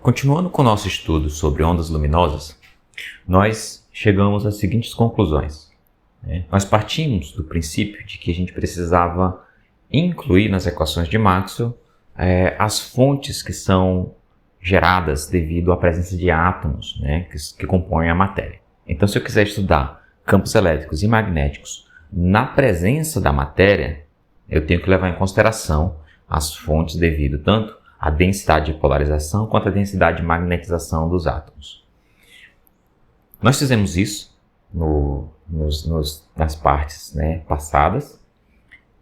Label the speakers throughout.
Speaker 1: Continuando com o nosso estudo sobre ondas luminosas, nós chegamos às seguintes conclusões. Nós partimos do princípio de que a gente precisava incluir nas equações de Maxwell as fontes que são geradas devido à presença de átomos, que compõem a matéria. Então, se eu quiser estudar campos elétricos e magnéticos na presença da matéria, eu tenho que levar em consideração as fontes devido tanto à densidade de polarização quanto à densidade de magnetização dos átomos. Nós fizemos isso nas partes passadas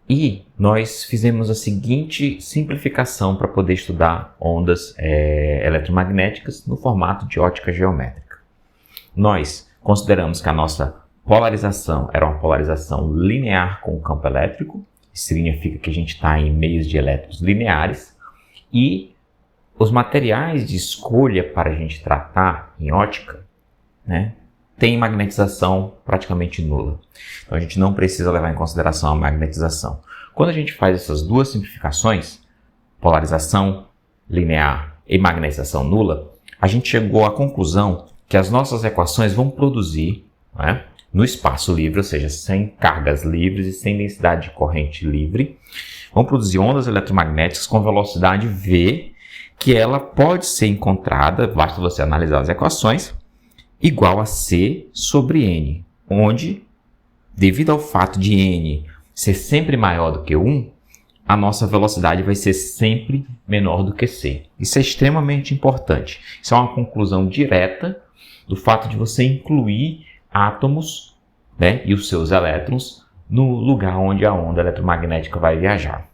Speaker 1: e nós fizemos a seguinte simplificação para poder estudar ondas eletromagnéticas no formato de ótica geométrica. Nós consideramos que a nossa polarização era uma polarização linear com o campo elétrico. Isso significa que a gente está em meios de elétrons lineares e os materiais de escolha para a gente tratar em ótica tem magnetização praticamente nula. Então a gente não precisa levar em consideração a magnetização. Quando a gente faz essas duas simplificações, polarização linear e magnetização nula, a gente chegou à conclusão que as nossas equações vão produzir no espaço livre, ou seja, sem cargas livres e sem densidade de corrente livre, vão produzir ondas eletromagnéticas com velocidade v, que ela pode ser encontrada, basta você analisar as equações, igual a c sobre n, onde, devido ao fato de n ser sempre maior do que 1, a nossa velocidade vai ser sempre menor do que c. Isso é extremamente importante. Isso é uma conclusão direta do fato de você incluir átomos e os seus elétrons no lugar onde a onda eletromagnética vai viajar.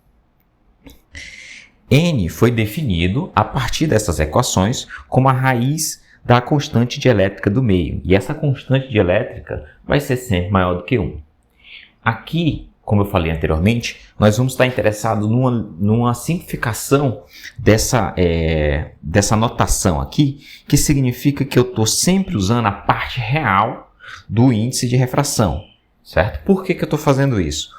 Speaker 1: N foi definido a partir dessas equações como a raiz da constante dielétrica do meio. E essa constante dielétrica vai ser sempre maior do que 1. Aqui, como eu falei anteriormente, nós vamos estar interessados numa simplificação dessa notação aqui, que significa que eu estou sempre usando a parte real do índice de refração, certo? Por que eu estou fazendo isso?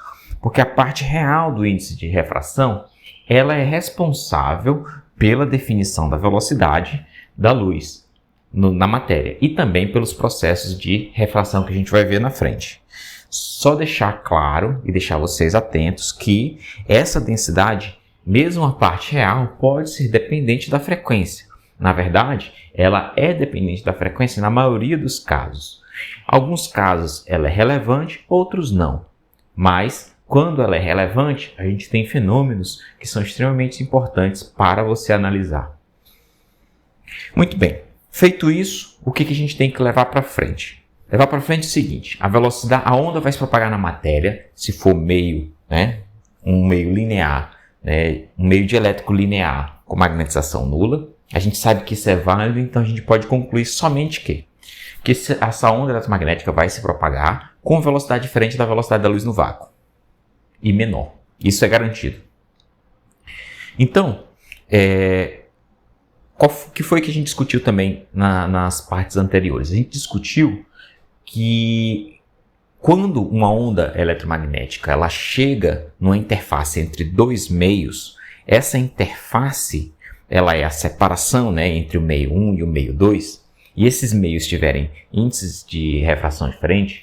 Speaker 1: Porque a parte real do índice de refração, ela é responsável pela definição da velocidade da luz na matéria e também pelos processos de refração que a gente vai ver na frente. Só deixar claro e deixar vocês atentos que essa densidade, mesmo a parte real, pode ser dependente da frequência. Na verdade, ela é dependente da frequência na maioria dos casos. Alguns casos ela é relevante, outros não. Mas, quando ela é relevante, a gente tem fenômenos que são extremamente importantes para você analisar. Muito bem. Feito isso, o que a gente tem que levar para frente? Levar para frente é o seguinte: a onda vai se propagar na matéria, se for meio, um meio linear, um meio dielétrico linear com magnetização nula. A gente sabe que isso é válido, então a gente pode concluir somente que essa onda eletromagnética vai se propagar com velocidade diferente da velocidade da luz no vácuo e menor. Isso é garantido. Então, o que foi que a gente discutiu também nas partes anteriores? A gente discutiu que quando uma onda eletromagnética ela chega numa interface entre dois meios, essa interface ela é a separação entre o meio 1 e o meio 2, e esses meios tiverem índices de refração diferentes,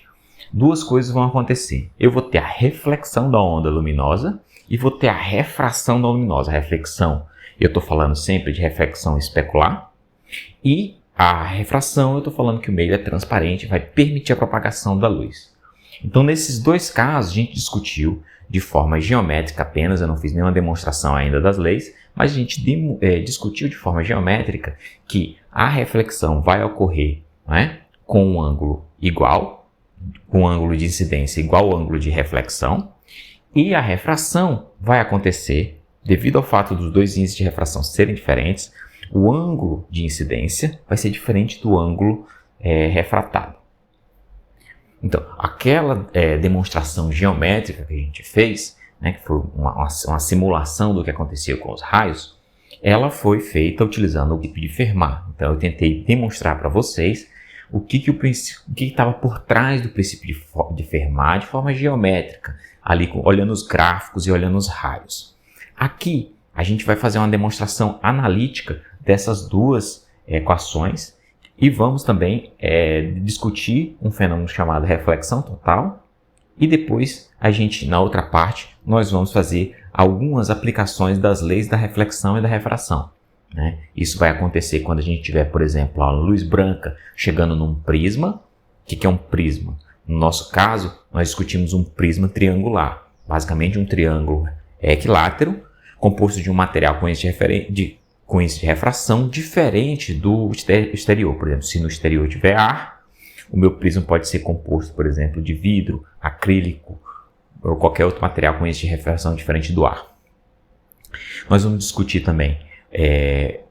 Speaker 1: duas coisas vão acontecer. Eu vou ter a reflexão da onda luminosa e vou ter a refração da luminosa. A reflexão, eu estou falando sempre de reflexão especular, e a refração, eu estou falando que o meio é transparente e vai permitir a propagação da luz. Então, nesses dois casos, a gente discutiu de forma geométrica apenas, eu não fiz nenhuma demonstração ainda das leis, mas a gente discutiu de forma geométrica que a reflexão vai ocorrer com um ângulo igual, com um ângulo de incidência igual ao ângulo de reflexão, e a refração vai acontecer, devido ao fato dos dois índices de refração serem diferentes, o ângulo de incidência vai ser diferente do ângulo refratado. Então, aquela demonstração geométrica que a gente fez, que foi uma simulação do que acontecia com os raios, ela foi feita utilizando o princípio de Fermat. Então, eu tentei demonstrar para vocês o que estava por trás do princípio de Fermat de forma geométrica, ali olhando os gráficos e olhando os raios. Aqui, a gente vai fazer uma demonstração analítica dessas duas equações e vamos também discutir um fenômeno chamado reflexão total e depois na outra parte, nós vamos fazer algumas aplicações das leis da reflexão e da refração. Né? Isso vai acontecer quando a gente tiver, por exemplo, a luz branca chegando num prisma. O que é um prisma? No nosso caso, nós discutimos um prisma triangular. Basicamente um triângulo equilátero, composto de um material com índice de refração diferente do exterior. Por exemplo, se no exterior tiver ar, o meu prisma pode ser composto, por exemplo, de vidro, acrílico ou qualquer outro material com índice de refração diferente do ar. Nós vamos discutir também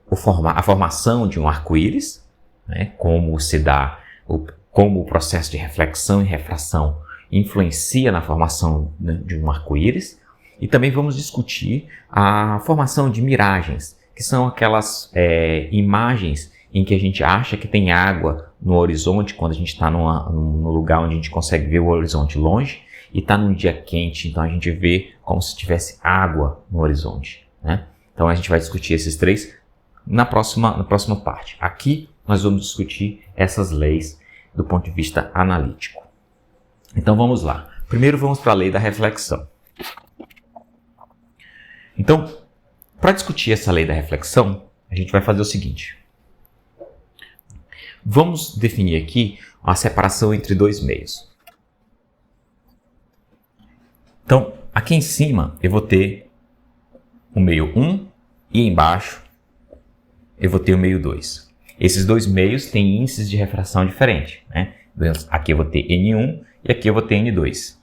Speaker 1: a formação de um arco-íris, né, como se dá, como o processo de reflexão e refração influencia na formação, né, de um arco-íris. E também vamos discutir a formação de miragens, que são aquelas imagens em que a gente acha que tem água no horizonte, quando a gente está num lugar onde a gente consegue ver o horizonte longe, e está num dia quente, então a gente vê como se tivesse água no horizonte. Né? Então a gente vai discutir esses três na próxima parte. Aqui nós vamos discutir essas leis do ponto de vista analítico. Então vamos lá. Primeiro vamos para a lei da reflexão. Então, para discutir essa lei da reflexão, a gente vai fazer o seguinte. Vamos definir aqui a separação entre dois meios. Então, aqui em cima eu vou ter o meio 1 e embaixo eu vou ter o meio 2. Esses dois meios têm índices de refração diferentes, né? Aqui eu vou ter N1 e aqui eu vou ter N2.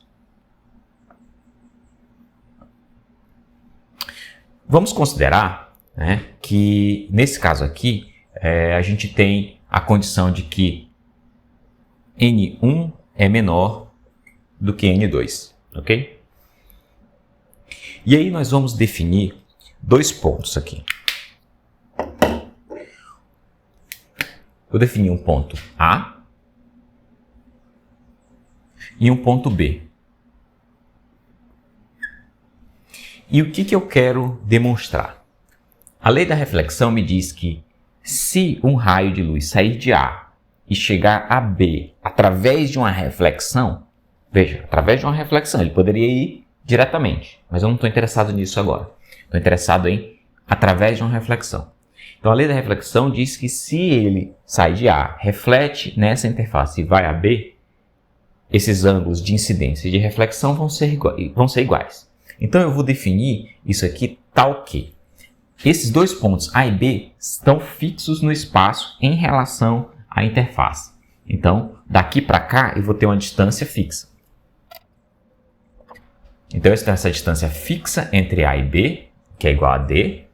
Speaker 1: Vamos considerar, né, que nesse caso aqui a gente tem a condição de que N1 é menor do que N2, ok? E aí nós vamos definir dois pontos aqui. Eu defini um ponto A e um ponto B. E o que eu quero demonstrar? A lei da reflexão me diz que se um raio de luz sair de A e chegar a B através de uma reflexão, veja, através de uma reflexão, ele poderia ir diretamente, mas eu não estou interessado nisso agora. Estou interessado em através de uma reflexão. Então a lei da reflexão diz que se ele sai de A, reflete nessa interface e vai a B, esses ângulos de incidência e de reflexão vão ser iguais. Então eu vou definir isso aqui tal que esses dois pontos A e B estão fixos no espaço em relação à interface. Então daqui para cá eu vou ter uma distância fixa. Então eu tenho essa distância fixa entre A e B, que é igual a D.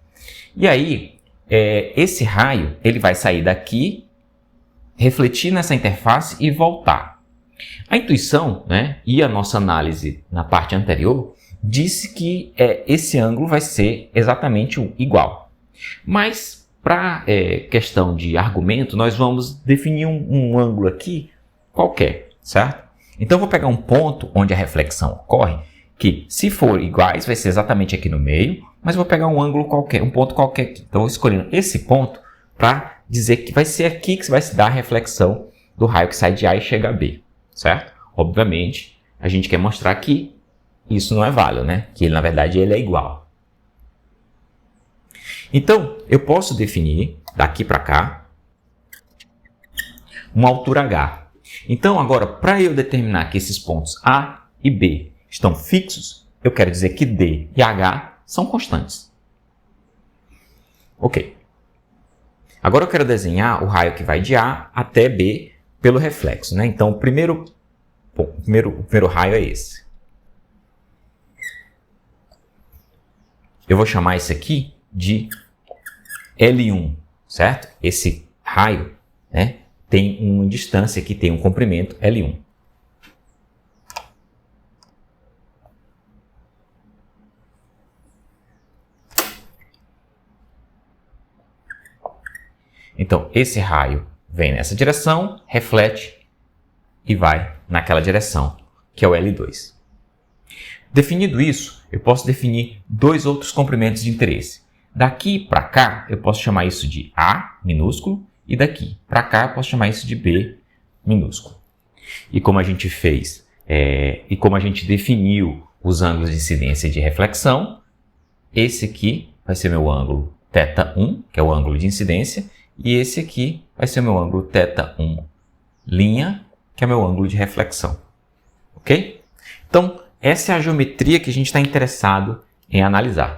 Speaker 1: E aí esse raio ele vai sair daqui, refletir nessa interface e voltar. A intuição, né, e a nossa análise na parte anterior disse que esse ângulo vai ser exatamente igual. Mas, para questão de argumento, nós vamos definir um ângulo aqui qualquer, certo? Então, eu vou pegar um ponto onde a reflexão ocorre, que se for iguais, vai ser exatamente aqui no meio, mas eu vou pegar um ângulo qualquer, um ponto qualquer aqui. Então, eu escolhendo esse ponto para dizer que vai ser aqui que vai se dar a reflexão do raio que sai de A e chega a B, certo? Obviamente, a gente quer mostrar que isso não é válido, né? Que na verdade ele é igual. Então, eu posso definir daqui para cá uma altura h. Então, agora, para eu determinar que esses pontos A e B estão fixos, eu quero dizer que D e H são constantes. Ok. Agora eu quero desenhar o raio que vai de A até B pelo reflexo, né? Então, o primeiro raio é esse. Eu vou chamar esse aqui de L1, certo? Esse raio, né, tem uma distância que tem um comprimento L1. Então, esse raio vem nessa direção, reflete e vai naquela direção, que é o L2. Definido isso, eu posso definir dois outros comprimentos de interesse. Daqui para cá, eu posso chamar isso de A minúsculo, e daqui para cá, eu posso chamar isso de B minúsculo. E como a gente fez, e como a gente definiu os ângulos de incidência e de reflexão, esse aqui vai ser meu ângulo θ1, que é o ângulo de incidência, e esse aqui vai ser meu ângulo θ1', que é meu ângulo de reflexão. Ok? Então, essa é a geometria que a gente está interessado em analisar.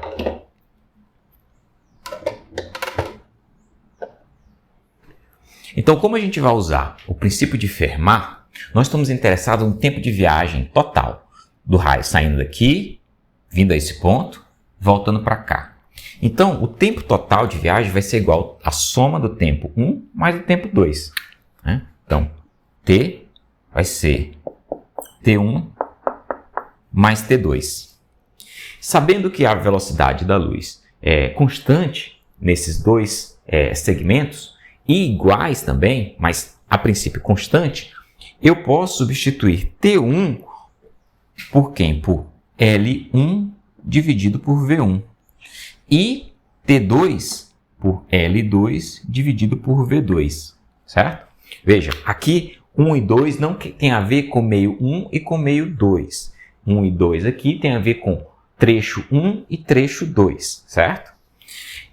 Speaker 1: Então, como a gente vai usar o princípio de Fermat, nós estamos interessados no tempo de viagem total do raio saindo daqui, vindo a esse ponto, voltando para cá. Então, o tempo total de viagem vai ser igual à soma do tempo 1 mais o tempo 2. Né? Então, T vai ser T1 mais T2. Sabendo que a velocidade da luz é constante nesses dois segmentos, e iguais também, mas a princípio constante, eu posso substituir T1 por quem? Por L1 dividido por V1. E T2 por L2 dividido por V2. Certo? Veja, aqui 1 e 2 não tem a ver com meio 1 e com meio 2. 1 e 2 aqui tem a ver com trecho 1 e trecho 2. Certo?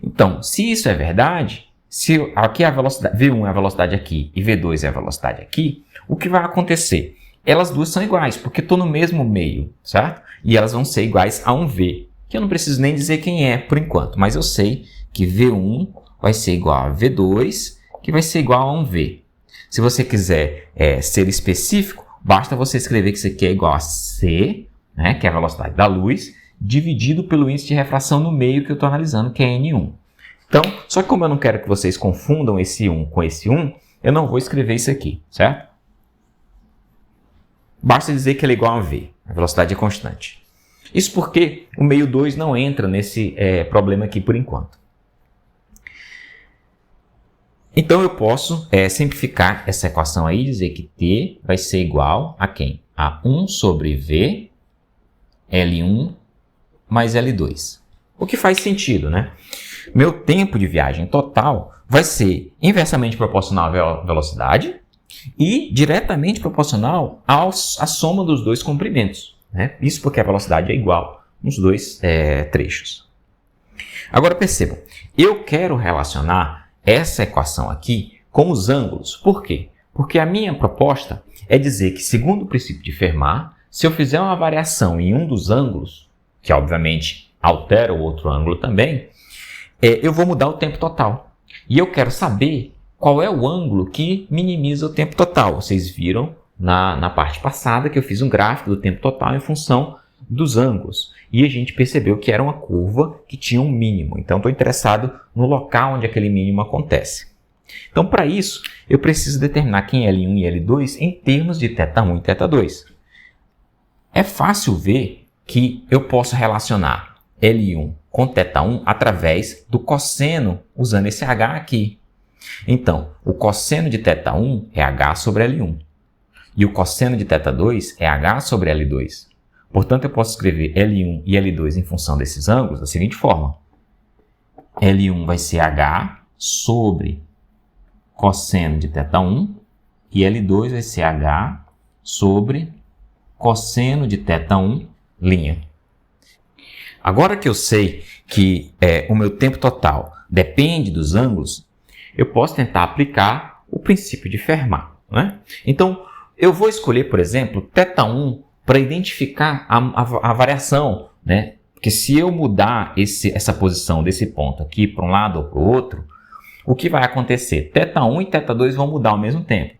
Speaker 1: Então, se isso é verdade, se aqui a velocidade, V1 é a velocidade aqui e V2 é a velocidade aqui, o que vai acontecer? Elas duas são iguais, porque estou no mesmo meio, certo? E elas vão ser iguais a um V, que eu não preciso nem dizer quem é por enquanto, mas eu sei que V1 vai ser igual a V2, que vai ser igual a um V. Se você quiser ser específico, basta você escrever que isso aqui é igual a C, né, que é a velocidade da luz, dividido pelo índice de refração no meio que eu estou analisando, que é N1. Então, só que como eu não quero que vocês confundam esse 1 com esse 1, eu não vou escrever isso aqui, certo? Basta dizer que ele é igual a V, a velocidade é constante. Isso porque o meio 2 não entra nesse problema aqui por enquanto. Então eu posso simplificar essa equação aí e dizer que T vai ser igual a quem? A 1 sobre V, L1 mais L2. O que faz sentido, né? Meu tempo de viagem total vai ser inversamente proporcional à velocidade e diretamente proporcional à soma dos dois comprimentos. Né? Isso porque a velocidade é igual nos dois trechos. Agora percebam, eu quero relacionar essa equação aqui com os ângulos. Por quê? Porque a minha proposta é dizer que, segundo o princípio de Fermat, se eu fizer uma variação em um dos ângulos, que obviamente altera o outro ângulo também, eu vou mudar o tempo total. E eu quero saber qual é o ângulo que minimiza o tempo total. Vocês viram na parte passada que eu fiz um gráfico do tempo total em função dos ângulos. E a gente percebeu que era uma curva que tinha um mínimo. Então, estou interessado no local onde aquele mínimo acontece. Então, para isso, eu preciso determinar quem é L1 e L2 em termos de θ1 e θ2. É fácil ver que eu posso relacionar L1 com θ1 através do cosseno, usando esse H aqui. Então, o cosseno de θ1 é H sobre L1. E o cosseno de θ2 é H sobre L2. Portanto, eu posso escrever L1 e L2 em função desses ângulos da seguinte forma. L1 vai ser H sobre cosseno de θ1 e L2 vai ser H sobre cosseno de θ1'. Agora que eu sei que o meu tempo total depende dos ângulos, eu posso tentar aplicar o princípio de Fermat. Né? Então, eu vou escolher, por exemplo, θ1 para identificar a variação. Né? Porque se eu mudar essa posição desse ponto aqui para um lado ou para o outro, o que vai acontecer? θ1 e θ2 vão mudar ao mesmo tempo.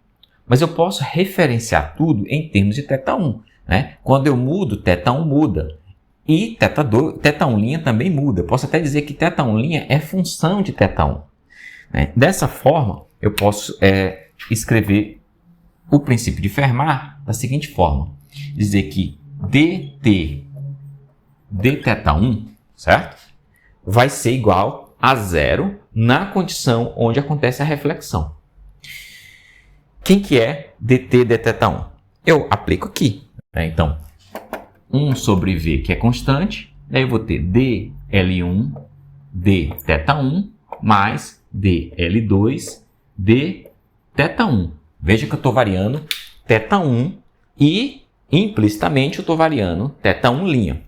Speaker 1: Mas eu posso referenciar tudo em termos de θ1. Né? Quando eu mudo, θ1 muda. E θ1' também muda. Eu posso até dizer que θ1' é função de θ1. Né? Dessa forma, eu posso escrever o princípio de Fermat da seguinte forma. Dizer que dt de θ1, certo? Vai ser igual a zero na condição onde acontece a reflexão. Quem que é dt de θ1? Eu aplico aqui. Né? Então, 1 sobre V, que é constante, daí eu vou ter dL1 d θ1 mais dl2 d θ1. Veja que eu estou variando θ1 e implicitamente eu estou variando θ1'.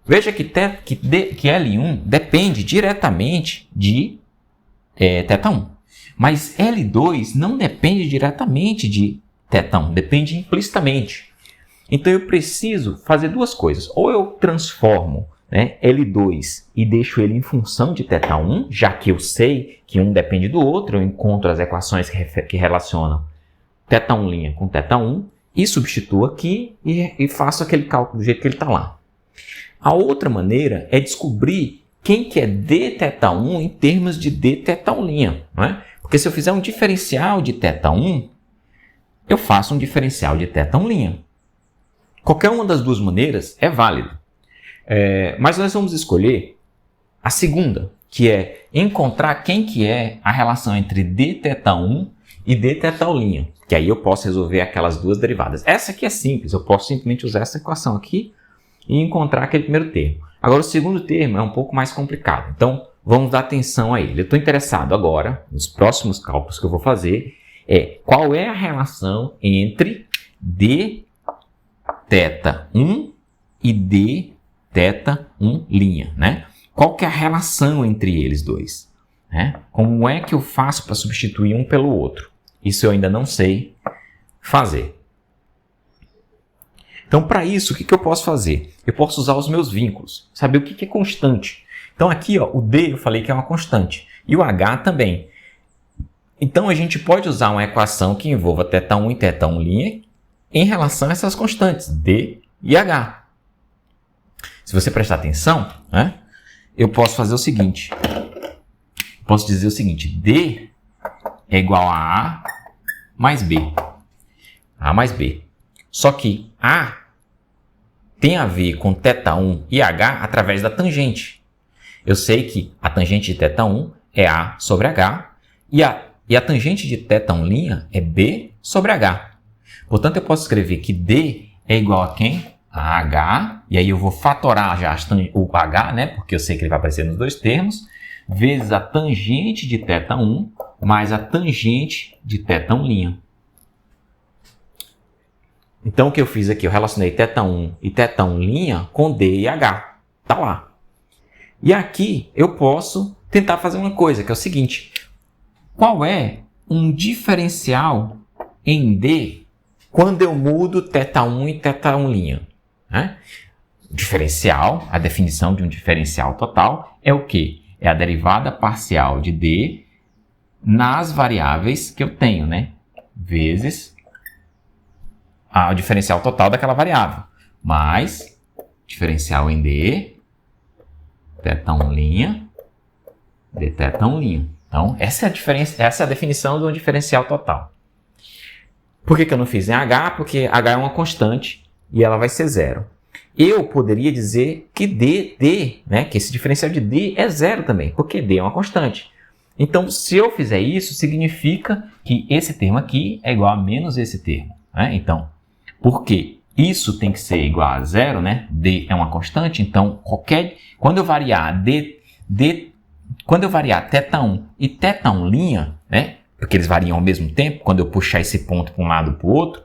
Speaker 1: Veja que L1 depende diretamente de θ1. Mas L2 não depende diretamente de θ1, depende implicitamente. Então eu preciso fazer duas coisas. Ou eu transformo, né, L2 e deixo ele em função de θ1, já que eu sei que um depende do outro, eu encontro as equações que relacionam θ1' com θ1 e substituo aqui e faço aquele cálculo do jeito que ele está lá. A outra maneira é descobrir quem que é dθ1 em termos de dθ1', não é? Porque se eu fizer um diferencial de θ1, eu faço um diferencial de θ1'. Qualquer uma das duas maneiras é válida. Mas nós vamos escolher a segunda, que é encontrar quem que é a relação entre dθ1 e dθ', que aí eu posso resolver aquelas duas derivadas. Essa aqui é simples, eu posso simplesmente usar essa equação aqui e encontrar aquele primeiro termo. Agora o segundo termo é um pouco mais complicado, então vamos dar atenção a ele. Eu estou interessado agora, nos próximos cálculos que eu vou fazer, qual é a relação entre dθ1 e dθ1', né? Qual que é a relação entre eles dois? Né? Como é que eu faço para substituir um pelo outro? Isso eu ainda não sei fazer. Então, para isso, o que eu posso fazer? Eu posso usar os meus vínculos, saber o que é constante. Então, aqui, ó, o D eu falei que é uma constante, e o H também. Então, a gente pode usar uma equação que envolva θ1 e θ1' em relação a essas constantes, D e H. Se você prestar atenção, né, eu posso fazer o seguinte. Posso dizer o seguinte, D é igual a A mais B. A mais B. Só que A tem a ver com θ1 e H através da tangente. Eu sei que a tangente de θ1 é A sobre H e a tangente de θ1' é B sobre H. Portanto, eu posso escrever que D é igual a quem? A H, e aí eu vou fatorar já o H, né, porque eu sei que ele vai aparecer nos dois termos, vezes a tangente de θ1 mais a tangente de θ1'. Então, o que eu fiz aqui? Eu relacionei θ1 e θ1' com D e H. Tá lá. E aqui eu posso tentar fazer uma coisa, que é o seguinte. Qual é um diferencial em D quando eu mudo θ1 e θ1'? Né? Diferencial, a definição de um diferencial total é o quê? É a derivada parcial de D nas variáveis que eu tenho, né? Vezes o diferencial total daquela variável, mais diferencial em D, θ1', dθ1'. Então, essa é a definição de um diferencial total. Por que eu não fiz em H? Porque H é uma constante e ela vai ser zero. Eu poderia dizer que D, né, que esse diferencial de D é zero também, porque D é uma constante. Então, se eu fizer isso, significa que esse termo aqui é igual a menos esse termo. Né? Então, porque isso tem que ser igual a zero, né? D é uma constante, então quando eu variar quando eu variar θ1 e θ1', né? Porque eles variam ao mesmo tempo, quando eu puxar esse ponto para um lado e para o outro,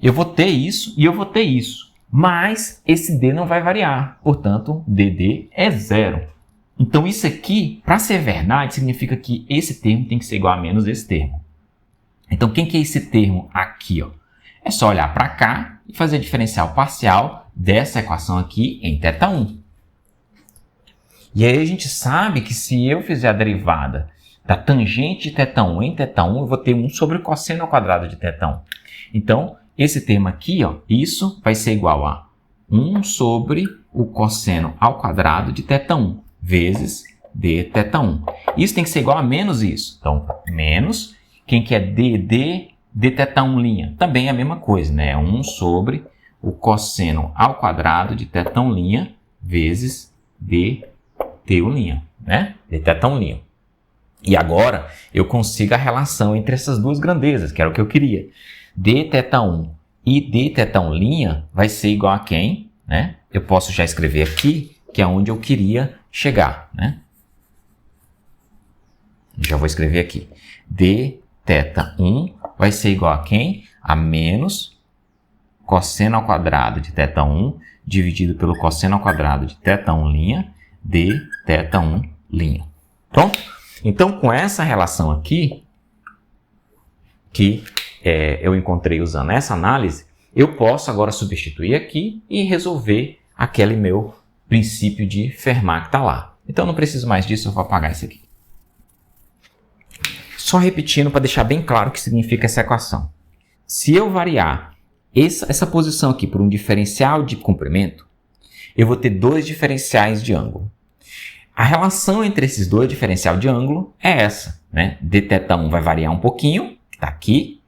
Speaker 1: eu vou ter isso e eu vou ter isso. Mas esse D não vai variar, portanto, DD é zero. Então isso aqui, para ser verdade, significa que esse termo tem que ser igual a menos esse termo. Então quem que é esse termo aqui, ó? É só olhar para cá e fazer a diferencial parcial dessa equação aqui em θ1. E aí a gente sabe que se eu fizer a derivada da tangente de θ1 em θ1, eu vou ter 1 sobre o cosseno ao quadrado de θ1. Então, esse termo aqui, ó, isso vai ser igual a 1 sobre o cosseno ao quadrado de θ1, vezes dθ1. Isso tem que ser igual a menos isso. Então, menos, quem que é dθ1'? Também é a mesma coisa, né? 1 sobre o cosseno ao quadrado de θ1' vezes dθ1', né? dθ1'. E agora eu consigo a relação entre essas duas grandezas, que era o que eu queria. dθ1 e dθ1' vai ser igual a quem? Né? Eu posso já escrever aqui que é onde eu queria chegar, né? Já vou escrever aqui. dθ1 vai ser igual a quem? A menos cosseno ao quadrado de θ1 dividido pelo cosseno ao quadrado de θ1' dθ1'. Pronto? Então, com essa relação aqui, que eu encontrei usando essa análise, eu posso agora substituir aqui e resolver aquele meu princípio de Fermat que está lá. Então, não preciso mais disso, eu vou apagar isso aqui. Só repetindo para deixar bem claro o que significa essa equação. Se eu variar essa posição aqui por um diferencial de comprimento, eu vou ter dois diferenciais de ângulo. A relação entre esses dois diferenciais de ângulo é essa, né? dθ1 vai variar um pouquinho, que está aqui,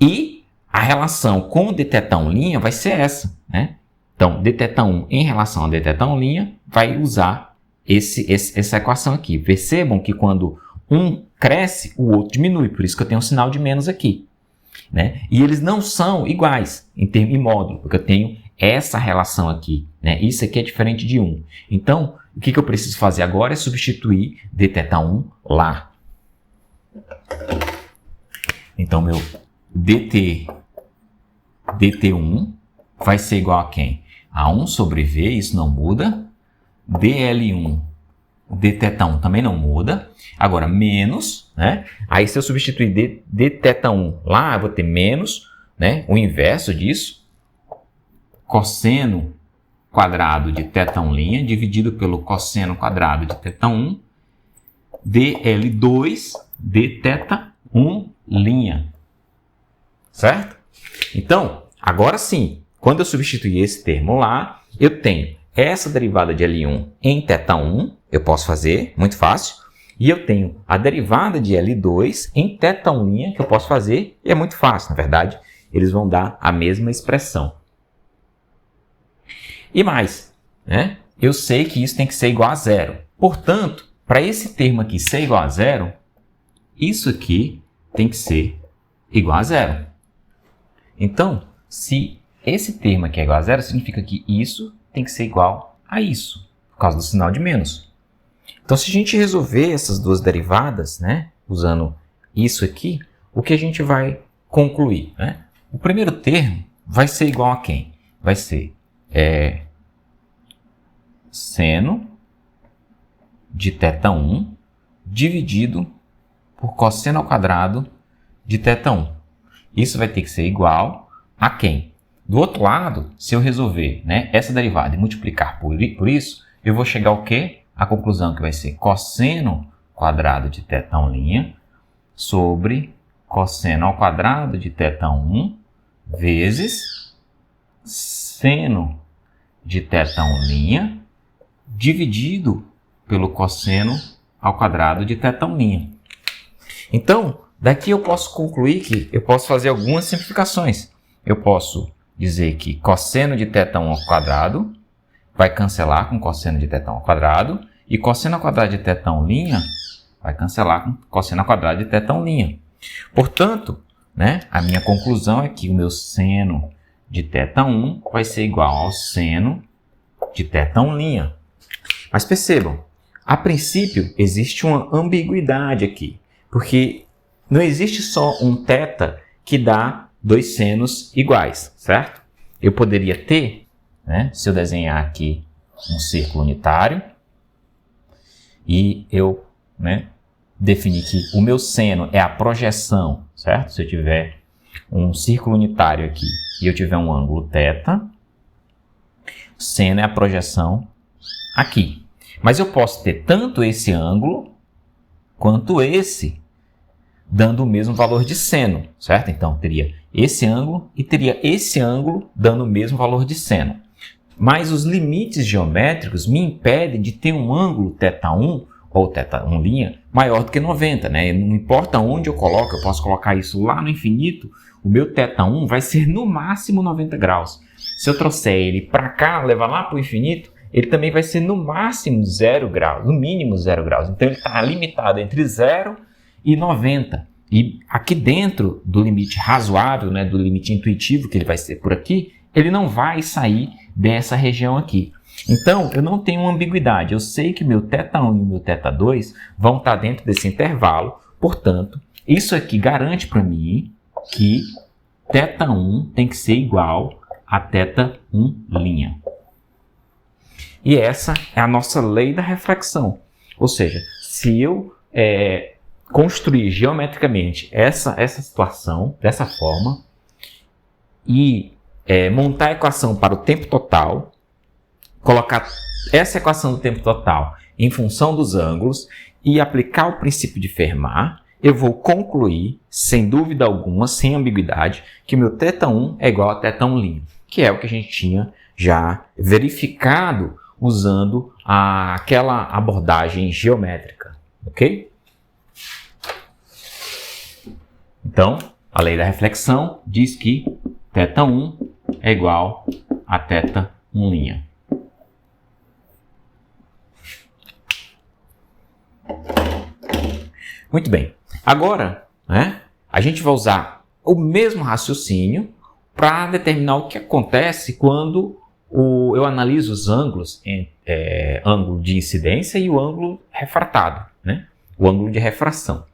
Speaker 1: e a relação com dθ1' vai ser essa, né? Então, dθ1 em relação a dθ1' vai usar essa equação aqui. Percebam que quando um cresce, o outro diminui, por isso que eu tenho um sinal de menos aqui, né? E eles não são iguais em módulo, porque eu tenho essa relação aqui, né? Isso aqui é diferente de 1. Então, o que eu preciso fazer agora é substituir dθ1 lá. Então, meu dt1 vai ser igual a quem? A 1 sobre v, isso não muda. dl1, dθ1 também não muda. Agora, menos, né? Aí, se eu substituir dθ1 lá, eu vou ter menos, né? O inverso disso. Cosseno quadrado de θ1' dividido pelo cosseno quadrado de θ1 dl2 dθ1'. Certo? Então, agora sim, quando eu substituir esse termo lá, eu tenho essa derivada de L1 em θ1, eu posso fazer, muito fácil. E eu tenho a derivada de L2 em θ1', que eu posso fazer, e é muito fácil, na verdade, eles vão dar a mesma expressão. E mais, né? Eu sei que isso tem que ser igual a zero. Portanto, para esse termo aqui ser igual a zero, isso aqui tem que ser igual a zero. Então, se esse termo aqui é igual a zero, significa que isso tem que ser igual a isso, por causa do sinal de menos. Então, se a gente resolver essas duas derivadas, né, usando isso aqui, o que a gente vai concluir, né? O primeiro termo vai ser igual a quem? Vai ser seno de θ1 dividido por cosseno ao quadrado de θ1. Isso vai ter que ser igual a quem? Do outro lado, se eu resolver, né, essa derivada e multiplicar por isso, eu vou chegar ao quê? A conclusão que vai ser cosseno quadrado de θ1' sobre cosseno ao quadrado de θ1 vezes seno de θ1' dividido pelo cosseno ao quadrado de θ1'. Então, daqui eu posso concluir que eu posso fazer algumas simplificações. Eu posso dizer que cosseno de θ1 ao quadrado vai cancelar com cosseno de θ1 ao quadrado e cosseno ao quadrado de θ1' vai cancelar com cosseno ao quadrado de θ1'. Portanto, né, a minha conclusão é que o meu seno de θ1 vai ser igual ao seno de θ1'. Mas percebam, a princípio existe uma ambiguidade aqui, porque não existe só um θ que dá dois senos iguais, certo? Eu poderia ter, né, se eu desenhar aqui um círculo unitário e eu, né, definir que o meu seno é a projeção, certo? Se eu tiver um círculo unitário aqui e eu tiver um ângulo θ, seno é a projeção aqui. Mas eu posso ter tanto esse ângulo quanto esse, dando o mesmo valor de seno, certo? Então, teria esse ângulo e teria esse ângulo dando o mesmo valor de seno. Mas os limites geométricos me impedem de ter um ângulo θ1 ou θ1' maior do que 90, né? Não importa onde eu coloco, eu posso colocar isso lá no infinito, o meu θ1 vai ser no máximo 90 graus. Se eu trouxer ele para cá, levar lá para o infinito, ele também vai ser no máximo 0 graus, no mínimo 0 graus. Então, ele está limitado entre 0 e 90. E aqui dentro do limite razoável, né, do limite intuitivo que ele vai ser por aqui, ele não vai sair dessa região aqui. Então, eu não tenho ambiguidade. Eu sei que meu θ1 e o meu θ2 vão estar dentro desse intervalo. Portanto, isso aqui garante para mim que θ1 tem que ser igual a θ1'. E essa é a nossa lei da reflexão. Ou seja, se eu construir geometricamente essa situação dessa forma e montar a equação para o tempo total, colocar essa equação do tempo total em função dos ângulos e aplicar o princípio de Fermat, eu vou concluir, sem dúvida alguma, sem ambiguidade, que meu θ1 é igual a θ1', que é o que a gente tinha já verificado usando aquela abordagem geométrica, ok? Então, a lei da reflexão diz que θ1 é igual a θ1'. Muito bem. Agora, a gente vai usar o mesmo raciocínio para determinar o que acontece quando eu analiso os ângulos, ângulo de incidência e o ângulo refratado, o ângulo de refração,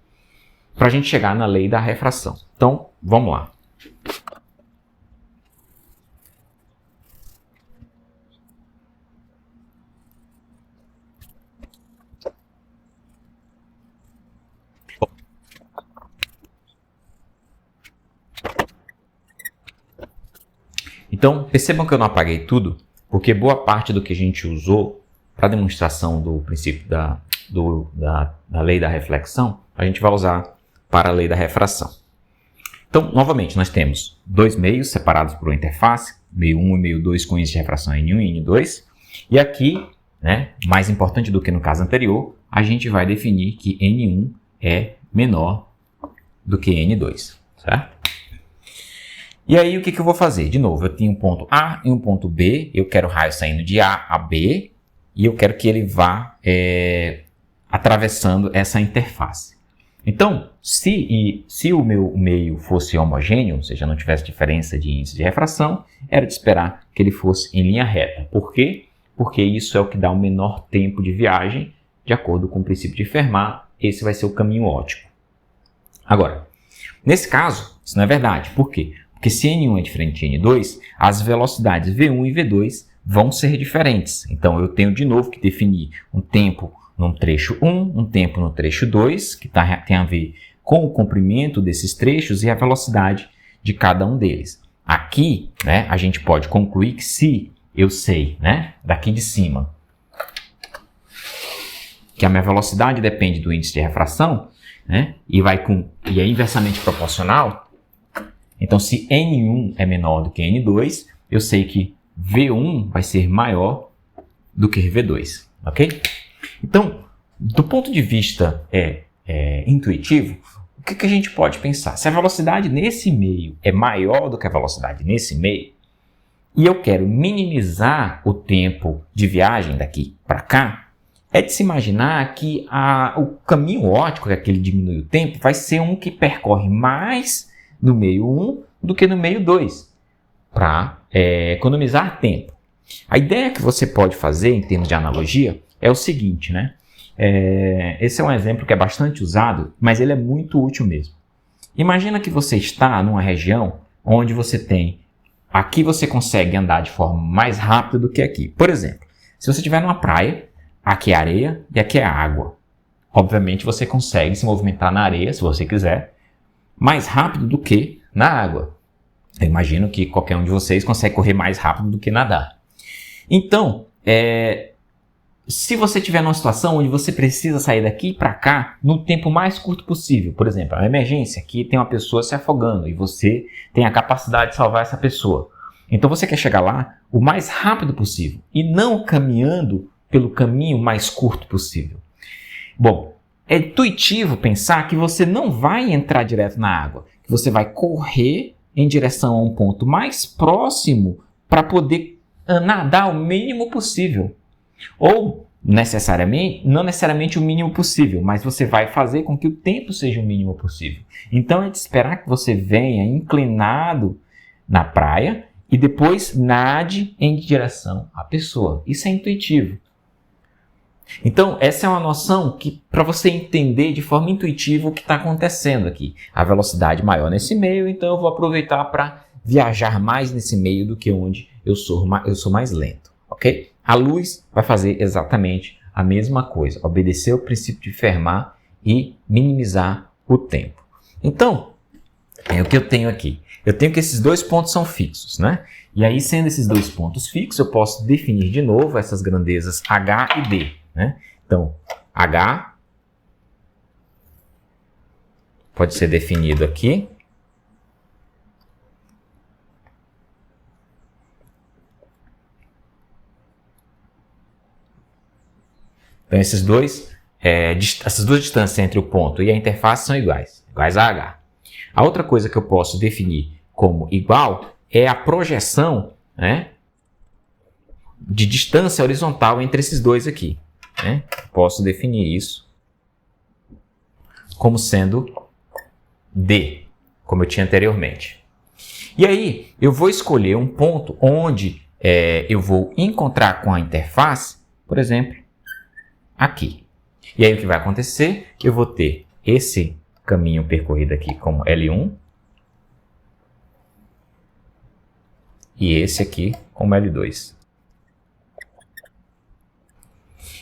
Speaker 1: para a gente chegar na lei da refração. Então, vamos lá. Então, percebam que eu não apaguei tudo, porque boa parte do que a gente usou para a demonstração do princípio da lei da reflexão, a gente vai usar para a lei da refração. Então, novamente, nós temos dois meios separados por uma interface, meio 1 e meio 2 com índice de refração N1 e N2. E aqui, mais importante do que no caso anterior, a gente vai definir que N1 é menor do que N2, certo? E aí, o que eu vou fazer? De novo, eu tenho um ponto A e um ponto B, eu quero o raio saindo de A a B, e eu quero que ele vá atravessando essa interface. Então, se o meu meio fosse homogêneo, ou seja, não tivesse diferença de índice de refração, era de esperar que ele fosse em linha reta. Por quê? Porque isso é o que dá o menor tempo de viagem, de acordo com o princípio de Fermat. Esse vai ser o caminho ótimo. Agora, nesse caso, isso não é verdade. Por quê? Porque se N1 é diferente de N2, as velocidades V1 e V2 vão ser diferentes. Então, eu tenho de novo que definir um tempo no trecho 1, um tempo no trecho 2, que tem a ver com o comprimento desses trechos e a velocidade de cada um deles. Aqui, a gente pode concluir que se eu sei, daqui de cima, que a minha velocidade depende do índice de refração, e é inversamente proporcional. Então, se N1 é menor do que N2, eu sei que V1 vai ser maior do que V2, ok? Então, do ponto de vista intuitivo, o que a gente pode pensar? Se a velocidade nesse meio é maior do que a velocidade nesse meio, e eu quero minimizar o tempo de viagem daqui para cá, é de se imaginar que o caminho óptico, que é aquele diminui o tempo, vai ser um que percorre mais no meio 1 do que no meio 2, para economizar tempo. A ideia que você pode fazer em termos de analogia é o seguinte, esse é um exemplo que é bastante usado, mas ele é muito útil mesmo. Imagina que você está numa região onde você tem, aqui você consegue andar de forma mais rápida do que aqui. Por exemplo, se você estiver numa praia, aqui é areia e aqui é água. Obviamente você consegue se movimentar na areia, se você quiser, mais rápido do que na água. Eu imagino que qualquer um de vocês consegue correr mais rápido do que nadar. Então, se você estiver numa situação onde você precisa sair daqui para cá no tempo mais curto possível, por exemplo, uma emergência, aqui tem uma pessoa se afogando e você tem a capacidade de salvar essa pessoa. Então você quer chegar lá o mais rápido possível e não caminhando pelo caminho mais curto possível. Bom, é intuitivo pensar que você não vai entrar direto na água, que você vai correr em direção a um ponto mais próximo para poder nadar o mínimo possível. Ou, não necessariamente o mínimo possível, mas você vai fazer com que o tempo seja o mínimo possível. Então, é de esperar que você venha inclinado na praia e depois nade em direção à pessoa. Isso é intuitivo. Então, essa é uma noção que para você entender de forma intuitiva o que está acontecendo aqui. A velocidade maior nesse meio, então eu vou aproveitar para viajar mais nesse meio do que onde eu sou mais lento, ok? A luz vai fazer exatamente a mesma coisa, obedecer ao princípio de Fermat e minimizar o tempo. Então, é o que eu tenho aqui. Eu tenho que esses dois pontos são fixos, né? E aí, sendo esses dois pontos fixos, eu posso definir de novo essas grandezas H e D, né? Então, H pode ser definido aqui. Então, essas duas distâncias entre o ponto e a interface são iguais a H. A outra coisa que eu posso definir como igual é a projeção, né, de distância horizontal entre esses dois aqui, né? Posso definir isso como sendo D, como eu tinha anteriormente. E aí, eu vou escolher um ponto onde eu vou encontrar com a interface, por exemplo, aqui. E aí o que vai acontecer? Eu vou ter esse caminho percorrido aqui como L1 e esse aqui como L2.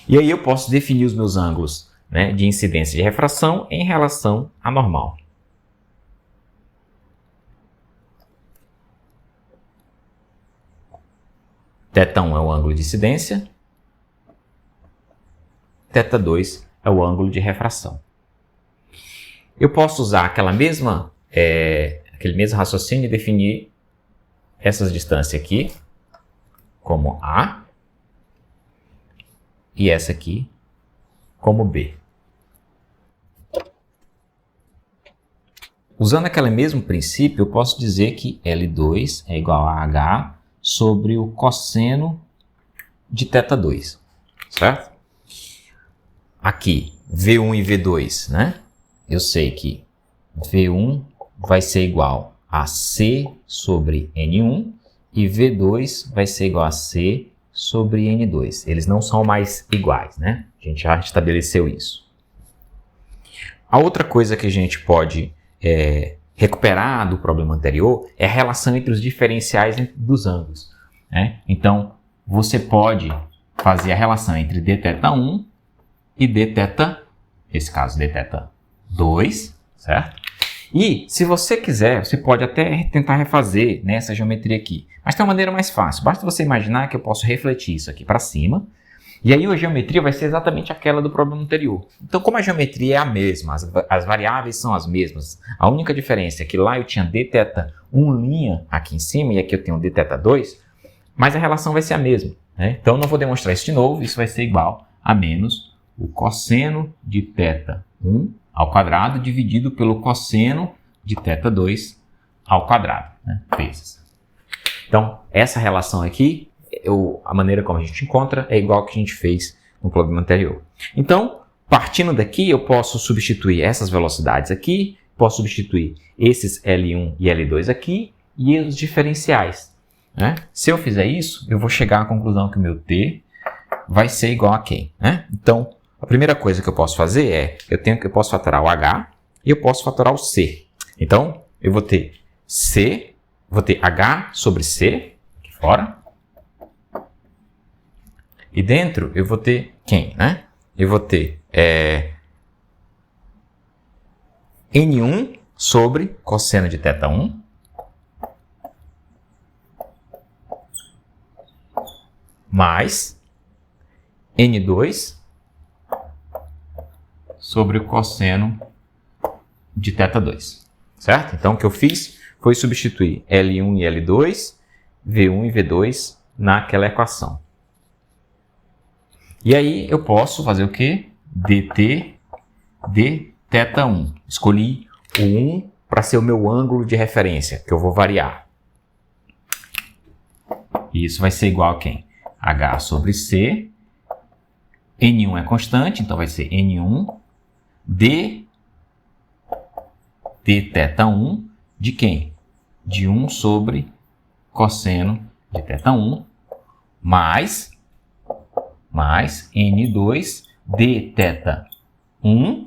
Speaker 1: E aí eu posso definir os meus ângulos, né, de incidência de refração em relação à normal. Θ1 é o ângulo de incidência, θ2 é o ângulo de refração. Eu posso usar aquele mesmo raciocínio e definir essas distâncias aqui como A e essa aqui como B. Usando aquele mesmo princípio, eu posso dizer que L2 é igual a H sobre o cosseno de θ2, certo? Aqui, V1 e V2, né? Eu sei que V1 vai ser igual a C sobre N1 e V2 vai ser igual a C sobre N2. Eles não são mais iguais, né? A gente já estabeleceu isso. A outra coisa que a gente pode recuperar do problema anterior é a relação entre os diferenciais dos ângulos, né? Então, você pode fazer a relação entre dθ1 e dθ, nesse caso dθ2, certo? E, se você quiser, você pode até tentar refazer, né, essa geometria aqui. Mas tem uma maneira mais fácil. Basta você imaginar que eu posso refletir isso aqui para cima. E aí a geometria vai ser exatamente aquela do problema anterior. Então, como a geometria é a mesma, as variáveis são as mesmas, a única diferença é que lá eu tinha dθ1' aqui em cima e aqui eu tenho dθ2, mas a relação vai ser a mesma, né? Então, eu não vou demonstrar isso de novo, isso vai ser igual a menos o cosseno de θ1 ao quadrado dividido pelo cosseno de θ2 ao quadrado, né? Vezes. Então, essa relação aqui, a maneira como a gente encontra é igual que a gente fez no problema anterior. Então, partindo daqui, eu posso substituir essas velocidades aqui, posso substituir esses L1 e L2 aqui e os diferenciais, né? Se eu fizer isso, eu vou chegar à conclusão que o meu T vai ser igual a quem, né? Então, a primeira coisa que eu posso fazer é, eu posso fatorar o H e eu posso fatorar o C. Então, eu vou ter H sobre C, aqui fora. E dentro eu vou ter quem, né? Eu vou ter N1 sobre cosseno de θ1 mais N2 sobre o cosseno de θ2, certo? Então, o que eu fiz foi substituir L1 e L2, V1 e V2 naquela equação. E aí, eu posso fazer o quê? dt de θ1. Escolhi o 1 para ser o meu ângulo de referência, que eu vou variar. E isso vai ser igual a quem? H sobre C. N1 é constante, então vai ser N1 de θ1 de quem? De 1 sobre cosseno de θ1 mais N2 de θ1,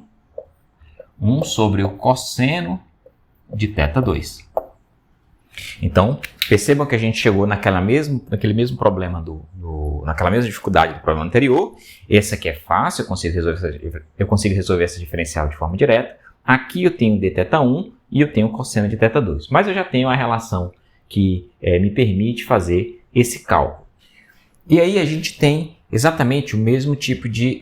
Speaker 1: 1 sobre o cosseno de θ2. Então, percebam que a gente chegou naquele mesmo problema, naquela mesma dificuldade do problema anterior. Esse aqui é fácil, eu consigo resolver essa diferencial de forma direta. Aqui eu tenho dθ1 e eu tenho cosseno de θ2. Mas eu já tenho a relação que me permite fazer esse cálculo. E aí a gente tem exatamente o mesmo tipo de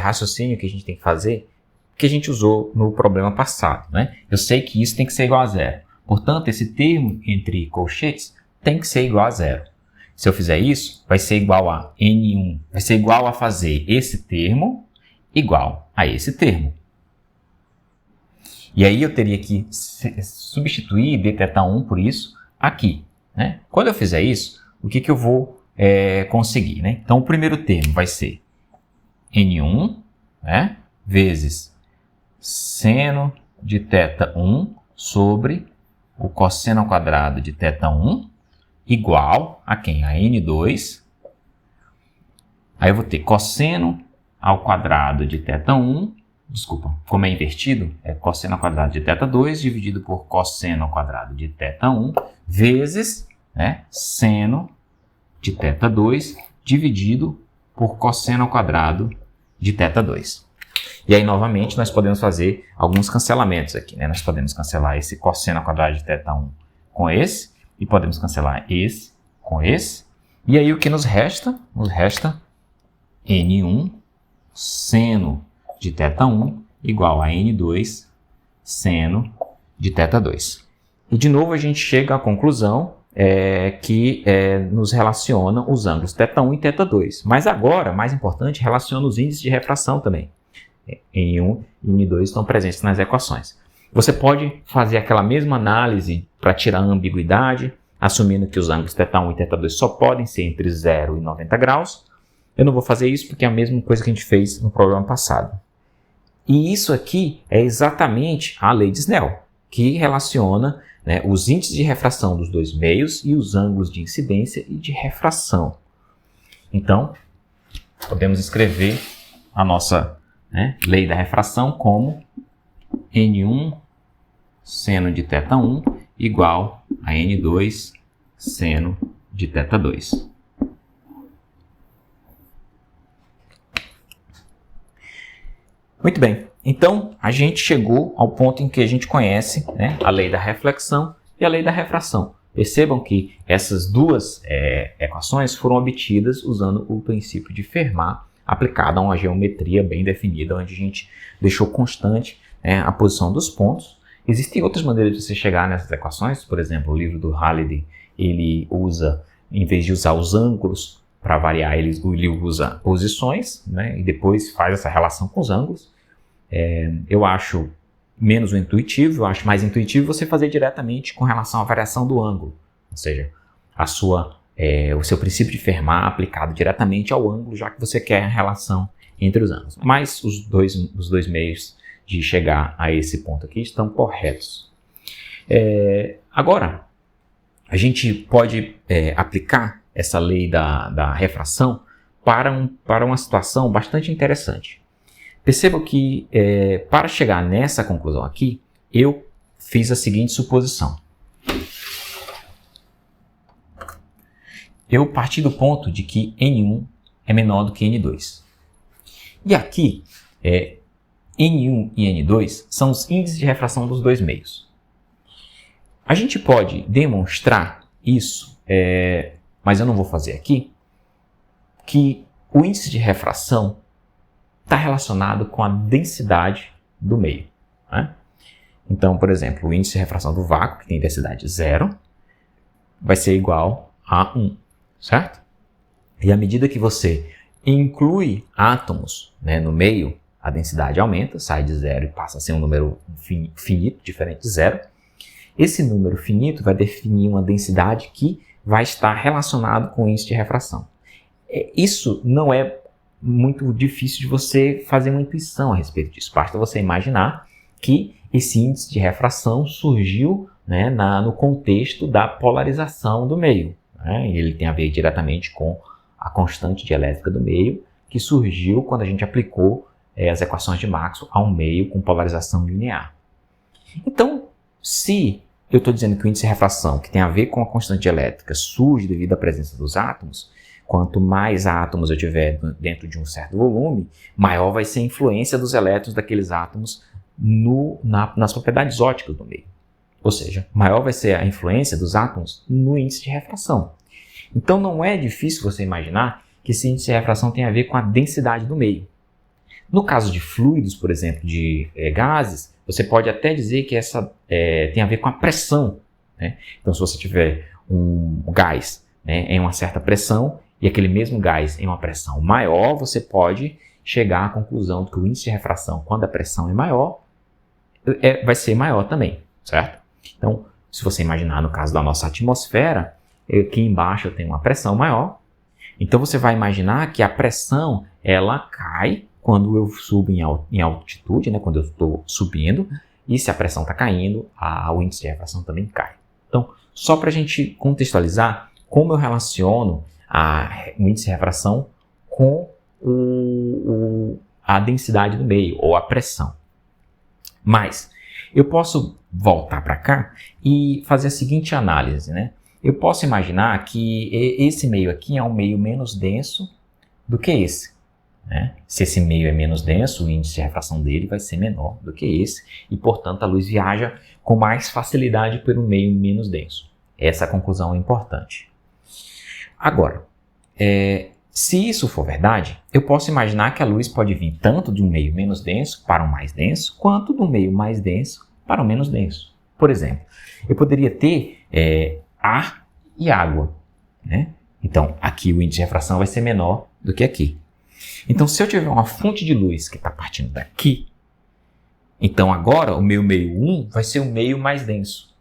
Speaker 1: raciocínio que a gente tem que fazer que a gente usou no problema passado, né? Eu sei que isso tem que ser igual a zero. Portanto, esse termo entre colchetes tem que ser igual a zero. Se eu fizer isso, vai ser igual a N1, vai ser igual a fazer esse termo igual a esse termo. E aí eu teria que substituir dθ1 por isso aqui, né? Quando eu fizer isso, o que eu vou conseguir, né? Então, o primeiro termo vai ser N1, né, vezes seno de θ1 sobre o cosseno ao quadrado de θ1 igual a quem? A N2. Aí eu vou ter cosseno ao quadrado de θ1, desculpa, como é invertido, é cosseno ao quadrado de θ2 dividido por cosseno ao quadrado de θ1 vezes, né, seno de θ2 dividido por cosseno ao quadrado de θ2. E aí, novamente, nós podemos fazer alguns cancelamentos aqui, né? Nós podemos cancelar esse cosseno ao quadrado de θ1 com esse, e podemos cancelar esse com esse. E aí, o que nos resta? Nos resta N1 seno de θ1 igual a N2 seno de θ2. E, de novo, a gente chega à conclusão que nos relaciona os ângulos θ1 e θ2. Mas agora, mais importante, relaciona os índices de refração também. N1 e N2 estão presentes nas equações. Você pode fazer aquela mesma análise para tirar a ambiguidade, assumindo que os ângulos θ1 e θ2 só podem ser entre 0 e 90 graus. Eu não vou fazer isso porque é a mesma coisa que a gente fez no problema passado. E isso aqui é exatamente a lei de Snell, que relaciona, né, os índices de refração dos dois meios e os ângulos de incidência e de refração. Então, podemos escrever a nossa lei da refração como N1 seno de θ1 igual a N2 seno de θ2. Muito bem, então a gente chegou ao ponto em que a gente conhece, né, a lei da reflexão e a lei da refração. Percebam que essas duas equações foram obtidas usando o princípio de Fermat, aplicado a uma geometria bem definida, onde a gente deixou constante, né, a posição dos pontos. Existem outras maneiras de você chegar nessas equações. Por exemplo, o livro do Halliday, ele usa, em vez de usar os ângulos para variar, ele usa posições, né, e depois faz essa relação com os ângulos. Eu acho menos intuitivo, eu acho mais intuitivo você fazer diretamente com relação à variação do ângulo, ou seja, o seu princípio de Fermat aplicado diretamente ao ângulo, já que você quer a relação entre os ângulos. Mas os dois meios de chegar a esse ponto aqui estão corretos. Agora, a gente pode aplicar essa lei da refração para uma situação bastante interessante. Perceba que, para chegar nessa conclusão aqui, eu fiz a seguinte suposição. Eu parti do ponto de que N1 é menor do que N2. E aqui, N1 e N2 são os índices de refração dos dois meios. A gente pode demonstrar isso, mas eu não vou fazer aqui, que o índice de refração está relacionado com a densidade do meio, né? Então, por exemplo, o índice de refração do vácuo, que tem densidade 0, vai ser igual a 1. Certo? E à medida que você inclui átomos, né, no meio, a densidade aumenta, sai de 0 e passa a ser um número finito, diferente de 0. Esse número finito vai definir uma densidade que vai estar relacionado com o índice de refração. Isso não é muito difícil de você fazer uma intuição a respeito disso. Basta você imaginar que esse índice de refração surgiu, né, no contexto da polarização do meio. Né? Ele tem a ver diretamente com a constante dielétrica do meio, que surgiu quando a gente aplicou as equações de Maxwell a um meio com polarização linear. Então, se eu estou dizendo que o índice de refração, que tem a ver com a constante dielétrica, surge devido à presença dos átomos, quanto mais átomos eu tiver dentro de um certo volume, maior vai ser a influência dos elétrons daqueles átomos nas propriedades ópticas do meio. Ou seja, maior vai ser a influência dos átomos no índice de refração. Então não é difícil você imaginar que esse índice de refração tem a ver com a densidade do meio. No caso de fluidos, por exemplo, de gases, você pode até dizer que essa tem a ver com a pressão. Né? Então se você tiver um gás, né, em uma certa pressão e aquele mesmo gás em uma pressão maior, você pode chegar à conclusão de que o índice de refração, quando a pressão é maior, vai ser maior também, certo? Então, se você imaginar no caso da nossa atmosfera, aqui embaixo eu tenho uma pressão maior, então você vai imaginar que a pressão ela cai quando eu subo em altitude, né, quando eu estou subindo, e se a pressão está caindo, o índice de refração também cai. Então, só para a gente contextualizar como eu relaciono o índice de refração com a densidade do meio, ou a pressão. Mas eu posso voltar para cá e fazer a seguinte análise, né? Eu posso imaginar que esse meio aqui é um meio menos denso do que esse. Né? Se esse meio é menos denso, o índice de refração dele vai ser menor do que esse e, portanto, a luz viaja com mais facilidade por um meio menos denso. Essa conclusão é importante. Agora, se isso for verdade, eu posso imaginar que a luz pode vir tanto de um meio menos denso para um mais denso, quanto do meio mais denso para o menos denso. Por exemplo, eu poderia ter ar e água. Né? Então, aqui o índice de refração vai ser menor do que aqui. Então, se eu tiver uma fonte de luz que está partindo daqui, então agora o meu meio 1 vai ser o meio mais denso.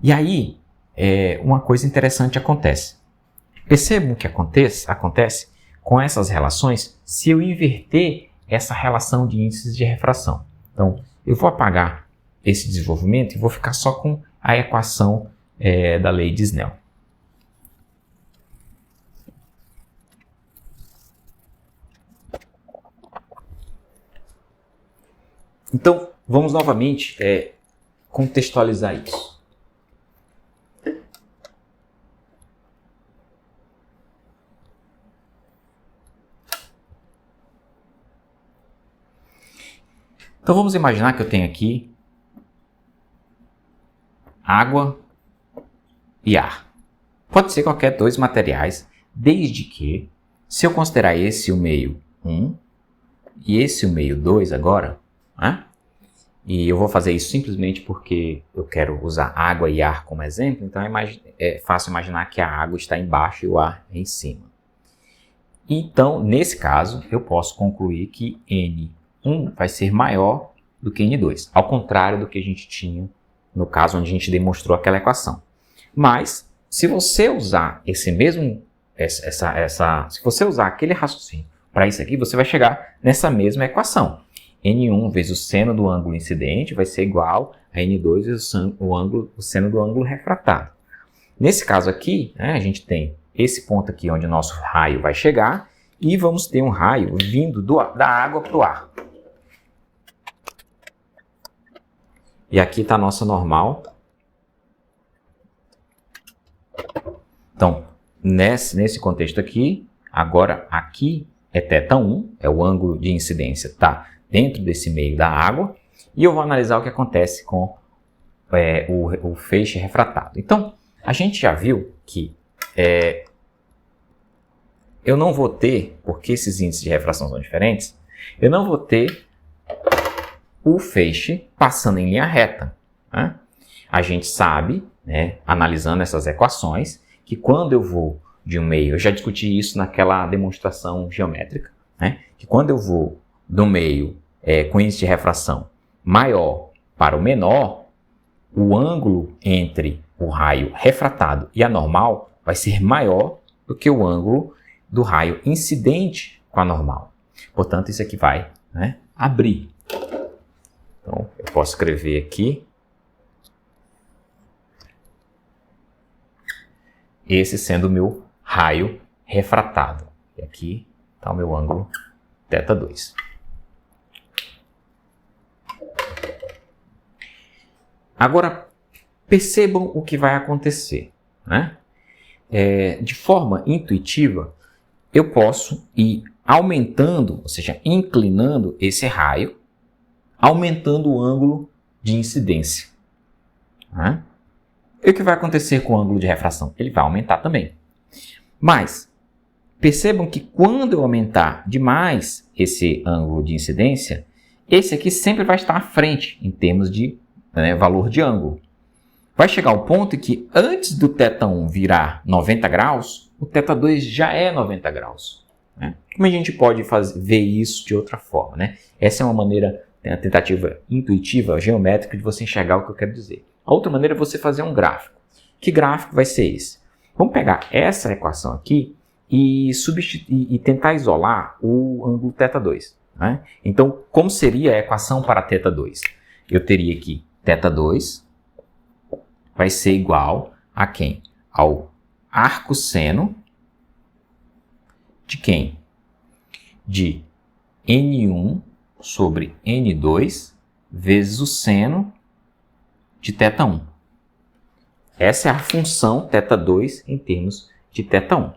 Speaker 1: E aí, uma coisa interessante acontece. Percebam o que acontece com essas relações se eu inverter essa relação de índices de refração. Então, eu vou apagar esse desenvolvimento e vou ficar só com a equação da lei de Snell. Então, vamos novamente contextualizar isso. Então vamos imaginar que eu tenho aqui água e ar. Pode ser qualquer dois materiais, desde que, se eu considerar esse o meio 1 e esse o meio 2 agora, né? E eu vou fazer isso simplesmente porque eu quero usar água e ar como exemplo, então é fácil imaginar que a água está embaixo e o ar é em cima. Então, nesse caso, eu posso concluir que N1 vai ser maior do que N2, ao contrário do que a gente tinha no caso onde a gente demonstrou aquela equação. Mas, se você usar se você usar aquele raciocínio para isso aqui, você vai chegar nessa mesma equação. N1 vezes o seno do ângulo incidente vai ser igual a N2 vezes o seno do ângulo refratado. Nesse caso aqui, né, a gente tem esse ponto aqui onde o nosso raio vai chegar e vamos ter um raio vindo da água para o ar. E aqui está a nossa normal. Então, nesse contexto aqui, agora aqui é θ1, é o ângulo de incidência, tá dentro desse meio da água, e eu vou analisar o que acontece com o feixe refratado. Então, a gente já viu que eu não vou ter, porque esses índices de refração são diferentes, eu não vou ter o feixe passando em linha reta. Né? A gente sabe, né, analisando essas equações, que quando eu vou de um meio, eu já discuti isso naquela demonstração geométrica, né, que quando eu vou do meio com índice de refração maior para o menor, o ângulo entre o raio refratado e a normal vai ser maior do que o ângulo do raio incidente com a normal. Portanto, isso aqui vai, né, abrir. Então, eu posso escrever aqui esse sendo o meu raio refratado. E aqui está o meu ângulo θ2. Agora, percebam o que vai acontecer, né? De forma intuitiva, eu posso ir aumentando, ou seja, inclinando esse raio, aumentando o ângulo de incidência, né? E o que vai acontecer com o ângulo de refração? Ele vai aumentar também. Mas, percebam que quando eu aumentar demais esse ângulo de incidência, esse aqui sempre vai estar à frente em termos de valor de ângulo. Vai chegar ao ponto em que antes do θ1 virar 90 graus, o θ2 já é 90 graus. Né? Como a gente pode ver isso de outra forma? Né? Essa é uma maneira, a tentativa intuitiva, geométrica, de você enxergar o que eu quero dizer. A outra maneira é você fazer um gráfico. Que gráfico vai ser esse? Vamos pegar essa equação aqui e tentar isolar o ângulo θ2. Né? Então, como seria a equação para θ2? Eu teria aqui θ2 vai ser igual a quem? Ao arcosseno de quem? De N1 sobre N2 vezes o seno de θ1. Essa é a função θ2 em termos de θ1.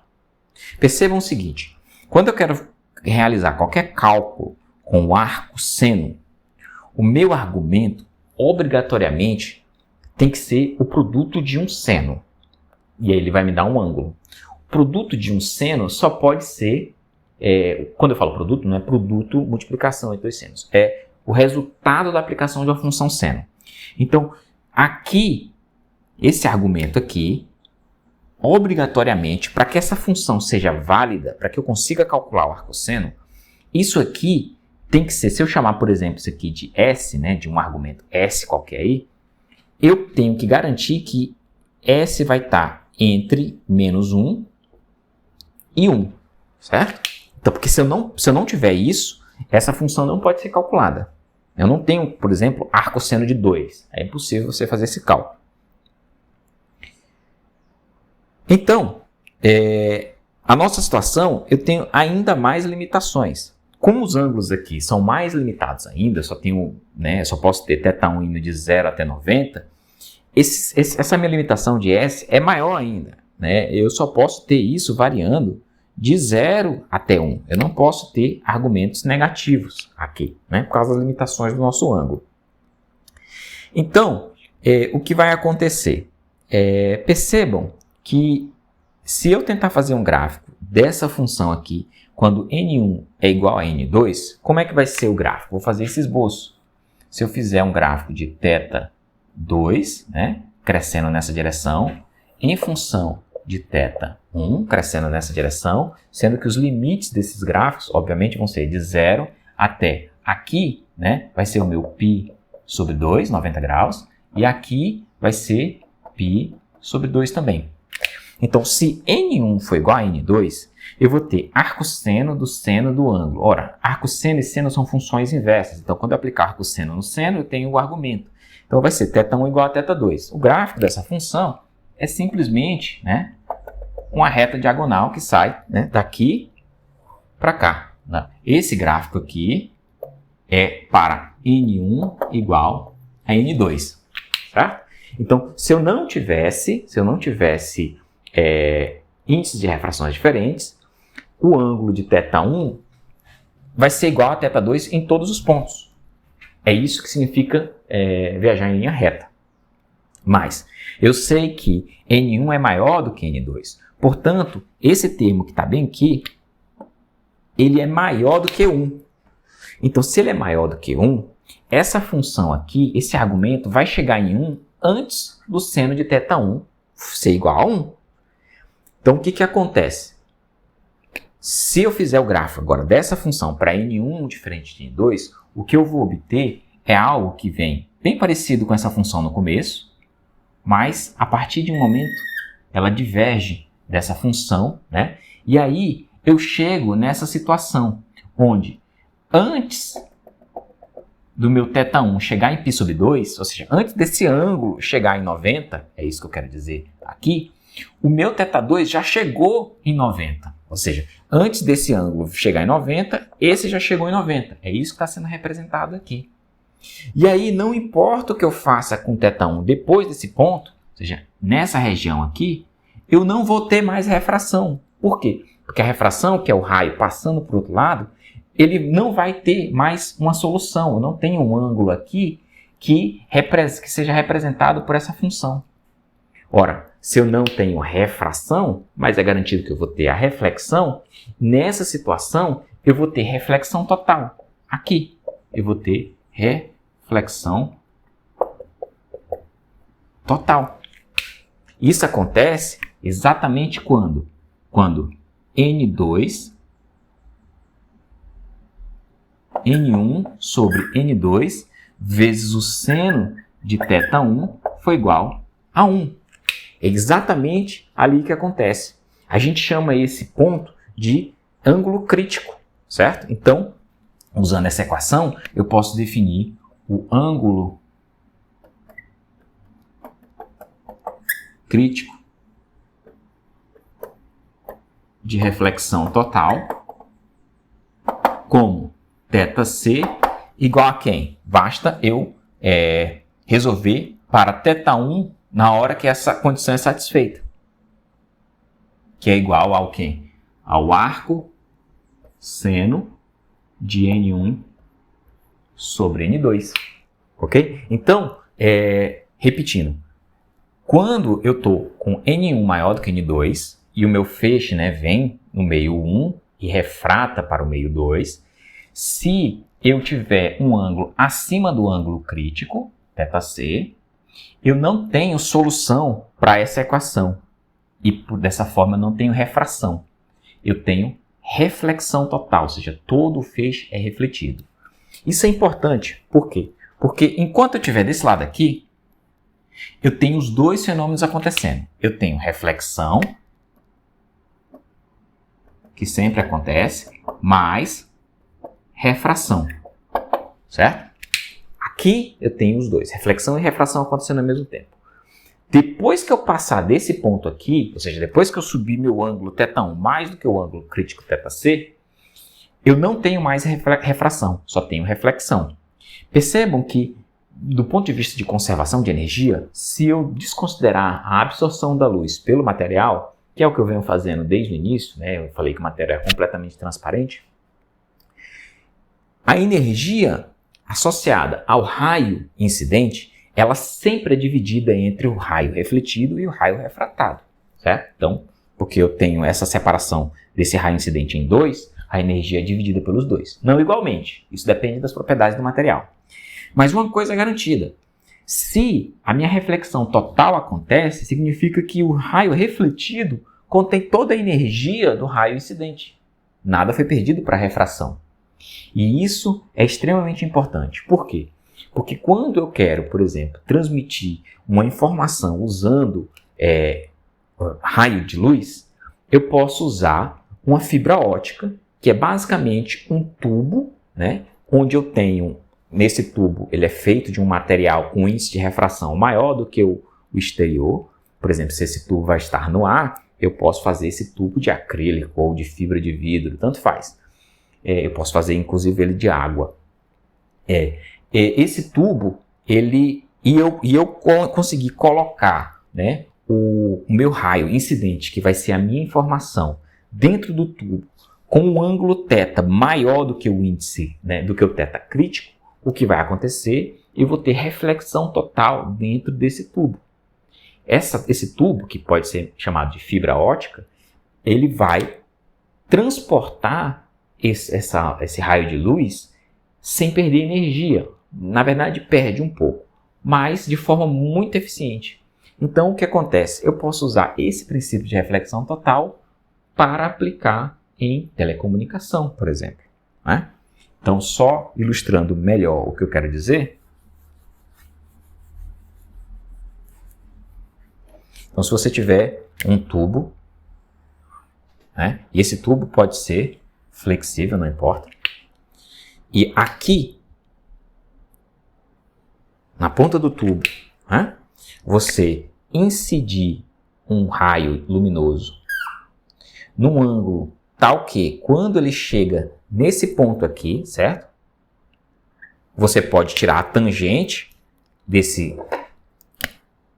Speaker 1: Percebam o seguinte, quando eu quero realizar qualquer cálculo com o arcosseno, o meu argumento, obrigatoriamente, tem que ser o produto de um seno. E aí ele vai me dar um ângulo. O produto de um seno só pode ser, quando eu falo produto, não é produto multiplicação entre dois senos. É o resultado da aplicação de uma função seno. Então, aqui, esse argumento aqui, obrigatoriamente, para que essa função seja válida, para que eu consiga calcular o arcosseno, isso aqui tem que ser, se eu chamar, por exemplo, isso aqui de S, né, de um argumento S qualquer aí, eu tenho que garantir que S vai estar entre menos 1 e 1, certo? Então, porque se eu não tiver isso, essa função não pode ser calculada. Eu não tenho, por exemplo, arcosseno de 2. É impossível você fazer esse cálculo. Então, a nossa situação, eu tenho ainda mais limitações. Como os ângulos aqui são mais limitados ainda, só posso ter θ1 indo de 0 até 90, essa minha limitação de S é maior ainda. Né? Eu só posso ter isso variando de 0 até 1. Eu não posso ter argumentos negativos aqui, né? Por causa das limitações do nosso ângulo. Então, o que vai acontecer? Percebam que se eu tentar fazer um gráfico dessa função aqui, quando N1 é igual a N2, como é que vai ser o gráfico? Vou fazer esse esboço. Se eu fizer um gráfico de θ2, né, crescendo nessa direção, em função de θ1, crescendo nessa direção, sendo que os limites desses gráficos, obviamente, vão ser de 0 até aqui, né, vai ser o meu π sobre 2, 90 graus, e aqui vai ser π sobre 2 também. Então, se N1 for igual a N2, eu vou ter arcosseno do seno do ângulo. Ora, arcosseno e seno são funções inversas. Então, quando eu aplicar arcosseno no seno, eu tenho o argumento. Então, vai ser θ1 igual a θ2. O gráfico dessa função é simplesmente, né, uma reta diagonal que sai, né, daqui para cá. Esse gráfico aqui é para N1 igual a N2. Tá? Então, se eu não tivesse índices de refrações diferentes, o ângulo de θ1 vai ser igual a θ2 em todos os pontos. É isso que significa viajar em linha reta. Mas eu sei que N1 é maior do que N2. Portanto, esse termo que está bem aqui, ele é maior do que 1. Então, se ele é maior do que 1, essa função aqui, esse argumento, vai chegar em 1 antes do seno de θ1 ser igual a 1. Então, o que acontece? Se eu fizer o gráfico agora dessa função para N1 diferente de N2, o que eu vou obter é algo que vem bem parecido com essa função no começo, mas a partir de um momento ela diverge dessa função, né? E aí eu chego nessa situação onde antes do meu θ1 chegar em π sobre 2, ou seja, antes desse ângulo chegar em 90, é isso que eu quero dizer aqui, o meu θ2 já chegou em 90. Ou seja, antes desse ângulo chegar em 90, esse já chegou em 90. É isso que está sendo representado aqui. E aí, não importa o que eu faça com θ1 depois desse ponto, ou seja, nessa região aqui, eu não vou ter mais refração. Por quê? Porque a refração, que é o raio passando para o outro lado, ele não vai ter mais uma solução. Eu não tenho um ângulo aqui que seja representado por essa função. Ora, se eu não tenho refração, mas é garantido que eu vou ter a reflexão, nessa situação eu vou ter reflexão total. Aqui eu vou ter reflexão total. Isso acontece exatamente quando? Quando N2, N1 sobre N2 vezes o seno de θ1 foi igual a 1. É exatamente ali que acontece. A gente chama esse ponto de ângulo crítico, certo? Então, usando essa equação, eu posso definir o ângulo crítico de reflexão total como θc igual a quem? Basta eu resolver para θ1 na hora que essa condição é satisfeita. Que é igual ao quê? Ao arco seno de N1 sobre N2. Ok? Então, repetindo. Quando eu estou com N1 maior do que N2 e o meu feixe vem no meio 1 e refrata para o meio 2, se eu tiver um ângulo acima do ângulo crítico, θc, eu não tenho solução para essa equação. E dessa forma eu não tenho refração. Eu tenho reflexão total, ou seja, todo o feixe é refletido. Isso é importante. Por quê? Porque enquanto eu estiver desse lado aqui, eu tenho os dois fenômenos acontecendo. Eu tenho reflexão, que sempre acontece, mais refração. Certo? Aqui eu tenho os dois, reflexão e refração acontecendo ao mesmo tempo. Depois que eu passar desse ponto aqui, ou seja, depois que eu subir meu ângulo θ1 mais do que o ângulo crítico θc, eu não tenho mais refração, só tenho reflexão. Percebam que, do ponto de vista de conservação de energia, se eu desconsiderar a absorção da luz pelo material, que é o que eu venho fazendo desde o início, eu falei que o material é completamente transparente, a energia associada ao raio incidente, ela sempre é dividida entre o raio refletido e o raio refratado, certo? Então, porque eu tenho essa separação desse raio incidente em dois, a energia é dividida pelos dois. Não igualmente, isso depende das propriedades do material. Mas uma coisa é garantida, se a minha reflexão total acontece, significa que o raio refletido contém toda a energia do raio incidente. Nada foi perdido para a refração. E isso é extremamente importante. Por quê? Porque quando eu quero, por exemplo, transmitir uma informação usando raio de luz, eu posso usar uma fibra ótica, que é basicamente um tubo, onde eu tenho, nesse tubo, ele é feito de um material com índice de refração maior do que o exterior. Por exemplo, se esse tubo vai estar no ar, eu posso fazer esse tubo de acrílico ou de fibra de vidro, tanto faz. Eu posso fazer, inclusive, ele de água. Esse tubo, eu consegui colocar o meu raio incidente, que vai ser a minha informação, dentro do tubo, com um ângulo θ maior do que o índice, do que o θ crítico, o que vai acontecer? Eu vou ter reflexão total dentro desse tubo. Esse tubo, que pode ser chamado de fibra ótica, ele vai transportar esse raio de luz sem perder energia. Na verdade, perde um pouco, mas de forma muito eficiente. Então, o que acontece? Eu posso usar esse princípio de reflexão total para aplicar em telecomunicação, por exemplo. Então, só ilustrando melhor o que eu quero dizer. Então, se você tiver um tubo, e esse tubo pode ser flexível, não importa. E aqui, na ponta do tubo, você incidir um raio luminoso num ângulo tal que, quando ele chega nesse ponto aqui, certo? Você pode tirar a tangente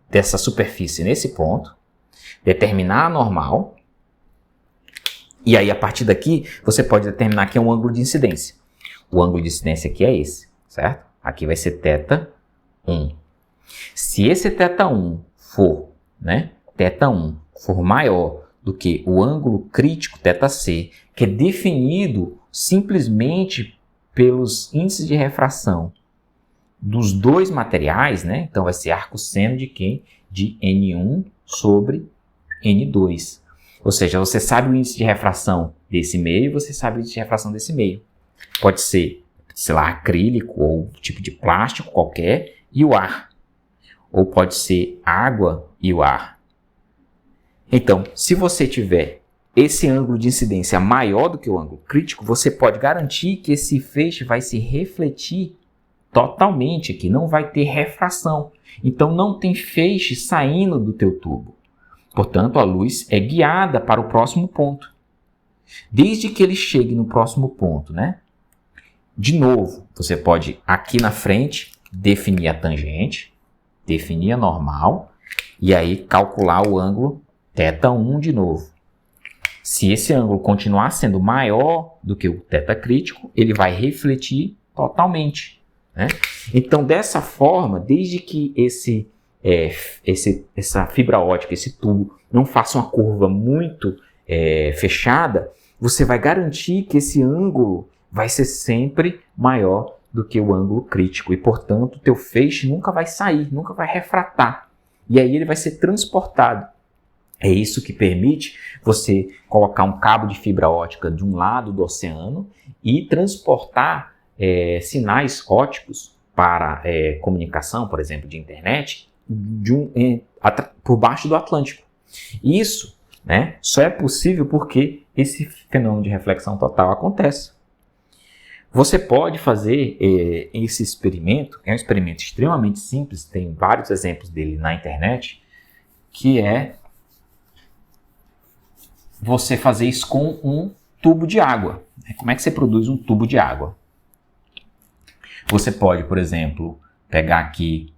Speaker 1: dessa superfície nesse ponto, determinar a normal, e aí a partir daqui você pode determinar que é um ângulo de incidência. O ângulo de incidência aqui é esse, certo? Aqui vai ser θ1. Se esse θ1 for, θ1 for maior do que o ângulo crítico θc, que é definido simplesmente pelos índices de refração dos dois materiais, então vai ser arco-seno de quem? De N1 sobre N2. Ou seja, você sabe o índice de refração desse meio e você sabe o índice de refração desse meio. Pode ser, sei lá, acrílico ou tipo de plástico qualquer e o ar. Ou pode ser água e o ar. Então, se você tiver esse ângulo de incidência maior do que o ângulo crítico, você pode garantir que esse feixe vai se refletir totalmente aqui, não vai ter refração. Então, não tem feixe saindo do teu tubo. Portanto, a luz é guiada para o próximo ponto. Desde que ele chegue no próximo ponto, De novo, você pode, aqui na frente, definir a tangente, definir a normal, e aí calcular o ângulo θ1 de novo. Se esse ângulo continuar sendo maior do que o θ crítico, ele vai refletir totalmente. Então, dessa forma, desde que essa fibra ótica, esse tubo, não faça uma curva muito fechada, você vai garantir que esse ângulo vai ser sempre maior do que o ângulo crítico. E, portanto, o teu feixe nunca vai sair, nunca vai refratar. E aí ele vai ser transportado. É isso que permite você colocar um cabo de fibra ótica de um lado do oceano e transportar sinais óticos para comunicação, por exemplo, de internet, por baixo do Atlântico. Isso só é possível porque esse fenômeno de reflexão total acontece. Você pode fazer esse experimento, é um experimento extremamente simples, tem vários exemplos dele na internet, que é você fazer isso com um tubo de água. Como é que você produz um tubo de água? Você pode, por exemplo, pegar aqui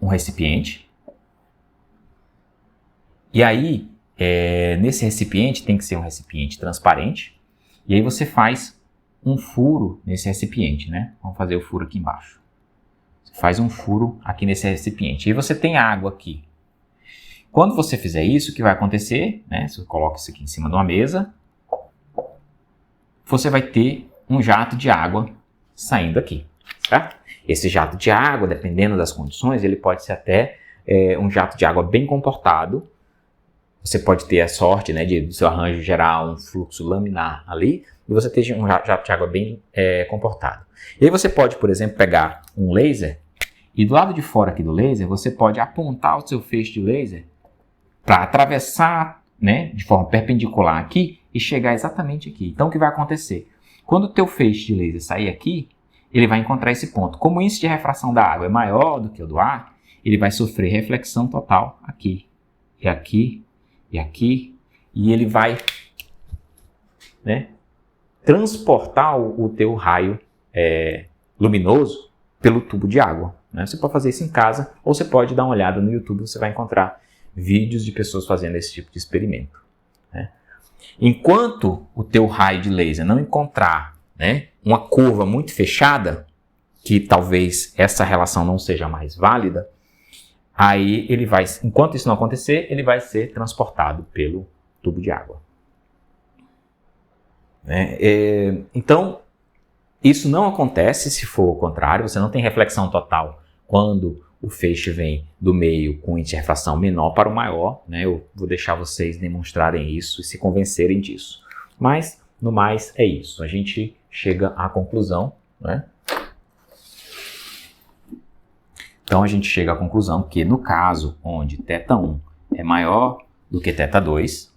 Speaker 1: um recipiente. E aí, nesse recipiente, tem que ser um recipiente transparente. E aí você faz um furo nesse recipiente, Vamos fazer o furo aqui embaixo. Você faz um furo aqui nesse recipiente. E aí você tem água aqui. Quando você fizer isso, o que vai acontecer? Você coloca isso aqui em cima de uma mesa. Você vai ter um jato de água saindo aqui, certo? Esse jato de água, dependendo das condições, ele pode ser até um jato de água bem comportado. Você pode ter a sorte do seu arranjo gerar um fluxo laminar ali e você ter um jato de água bem comportado. E aí você pode, por exemplo, pegar um laser e do lado de fora aqui do laser você pode apontar o seu feixe de laser para atravessar de forma perpendicular aqui e chegar exatamente aqui. Então o que vai acontecer? Quando o teu feixe de laser sair aqui, ele vai encontrar esse ponto. Como o índice de refração da água é maior do que o do ar, ele vai sofrer reflexão total aqui, e aqui, e aqui, e ele vai transportar o teu raio luminoso pelo tubo de água. Você pode fazer isso em casa, ou você pode dar uma olhada no YouTube, você vai encontrar vídeos de pessoas fazendo esse tipo de experimento. Enquanto o teu raio de laser não encontrar uma curva muito fechada, que talvez essa relação não seja mais válida, aí ele vai, enquanto isso não acontecer, ele vai ser transportado pelo tubo de água. Então, isso não acontece se for o contrário, você não tem reflexão total quando o feixe vem do meio com índice de refração menor para o maior. Eu vou deixar vocês demonstrarem isso e se convencerem disso. Mas, no mais, é isso. A gente chega à conclusão. Então, a gente chega à conclusão que no caso onde θ1 é maior do que θ2,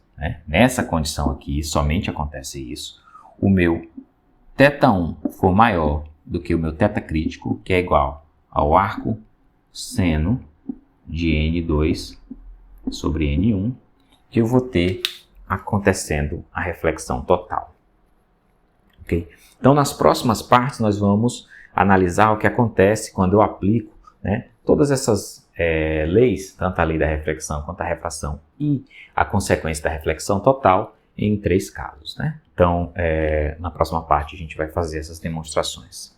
Speaker 1: nessa condição aqui somente acontece isso, o meu θ1 for maior do que o meu θ crítico, que é igual ao arco seno de N2 sobre N1, que eu vou ter acontecendo a reflexão total. Okay? Então, nas próximas partes, nós vamos analisar o que acontece quando eu aplico, né, todas essas leis, tanto a lei da reflexão quanto a refração e a consequência da reflexão total, em 3 casos. Né? Então, na próxima parte, a gente vai fazer essas demonstrações.